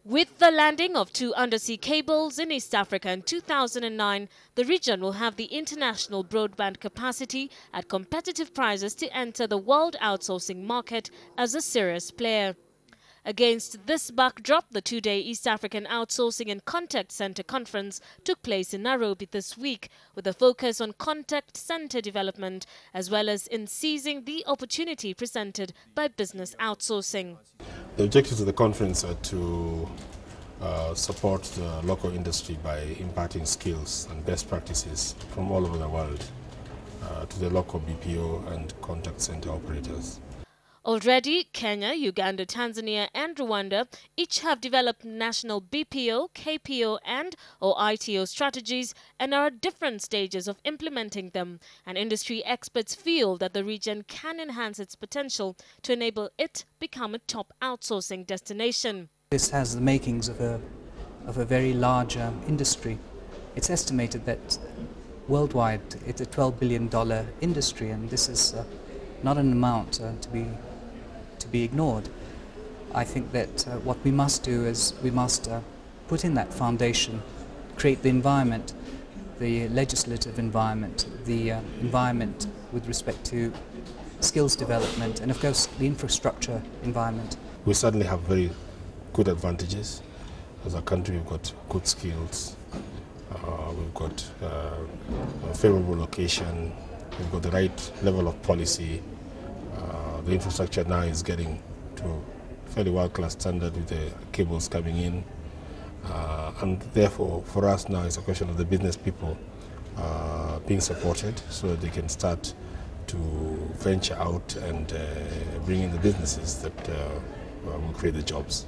With the landing of 2 undersea cables in East Africa in 2009, the region will have the international broadband capacity at competitive prices to enter the world outsourcing market as a serious player. Against this backdrop, the 2-day East African Outsourcing and Contact Center Conference took place in Nairobi this week, with a focus on contact center development as well as in seizing the opportunity presented by business outsourcing. The objectives of the conference are to support the local industry by imparting skills and best practices from all over the world to the local BPO and contact center operators. Already, Kenya, Uganda, Tanzania and Rwanda each have developed national BPO, KPO and/or ITO strategies and are at different stages of implementing them. And industry experts feel that the region can enhance its potential to enable it become a top outsourcing destination. This has the makings of a very large industry. It's estimated that worldwide it's a $12 billion industry, and this is not an amount to be ignored. I think that what we must do is we must put in that foundation, create the environment, the legislative environment, the environment with respect to skills development, and of course the infrastructure environment. We certainly have very good advantages. As a country, we've got good skills, we've got a favorable location, we've got the right level of policy. The infrastructure now is getting to a fairly world-class standard with the cables coming in. And therefore, for us now, it's a question of the business people being supported so that they can start to venture out and bring in the businesses that will create the jobs.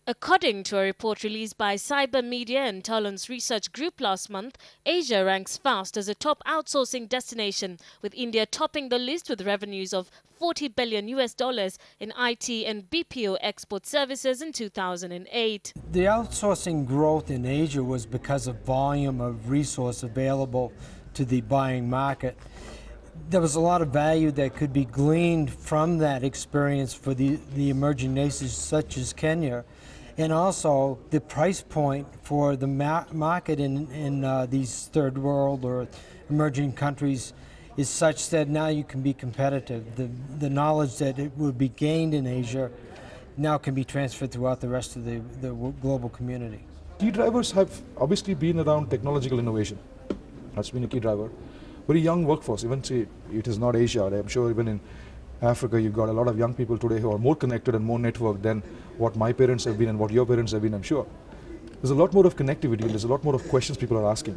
According to a report released by Cyber Media and Talon's research group last month, Asia ranks fast as a top outsourcing destination, with India topping the list with revenues of $40 billion in IT and BPO export services in 2008. The outsourcing growth in Asia was because of volume of resource available to the buying market. There was a lot of value that could be gleaned from that experience for the emerging nations such as Kenya. And also the price point for the market in these third world or emerging countries is such that now you can be competitive. The knowledge that it would be gained in Asia now can be transferred throughout the rest of the global community. Key drivers have obviously been around technological innovation. That's been a key driver. Very young workforce, even say it is not Asia, I'm sure even in Africa, you've got a lot of young people today who are more connected and more networked than what my parents have been and what your parents have been, I'm sure. There's a lot more of connectivity, there's a lot more of questions people are asking.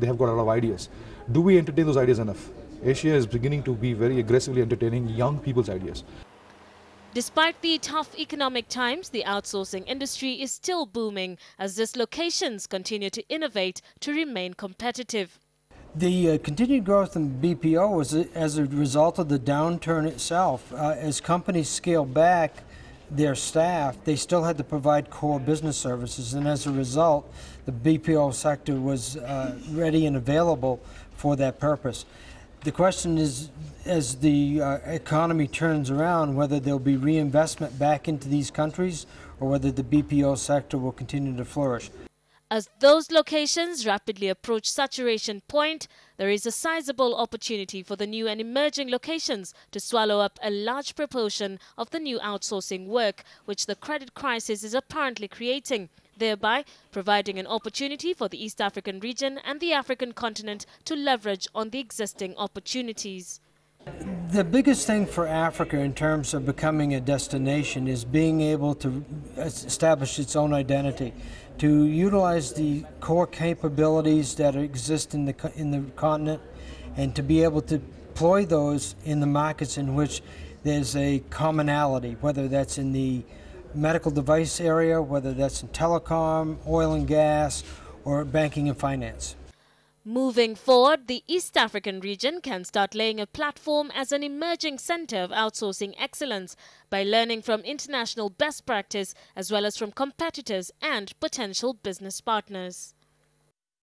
They have got a lot of ideas. Do we entertain those ideas enough? Asia is beginning to be very aggressively entertaining young people's ideas. Despite the tough economic times, the outsourcing industry is still booming as dislocations continue to innovate to remain competitive. The continued growth in BPO was as a result of the downturn itself. As companies scaled back their staff, they still had to provide core business services, and as a result, the BPO sector was ready and available for that purpose. The question is, as the economy turns around, whether there'll be reinvestment back into these countries or whether the BPO sector will continue to flourish. As those locations rapidly approach saturation point, there is a sizable opportunity for the new and emerging locations to swallow up a large proportion of the new outsourcing work, which the credit crisis is apparently creating, thereby providing an opportunity for the East African region and the African continent to leverage on the existing opportunities. The biggest thing for Africa in terms of becoming a destination is being able to establish its own identity, to utilize the core capabilities that exist in the continent, and to be able to deploy those in the markets in which there's a commonality, whether that's in the medical device area, whether that's in telecom, oil and gas, or banking and finance. Moving forward, the East African region can start laying a platform as an emerging center of outsourcing excellence by learning from international best practice as well as from competitors and potential business partners.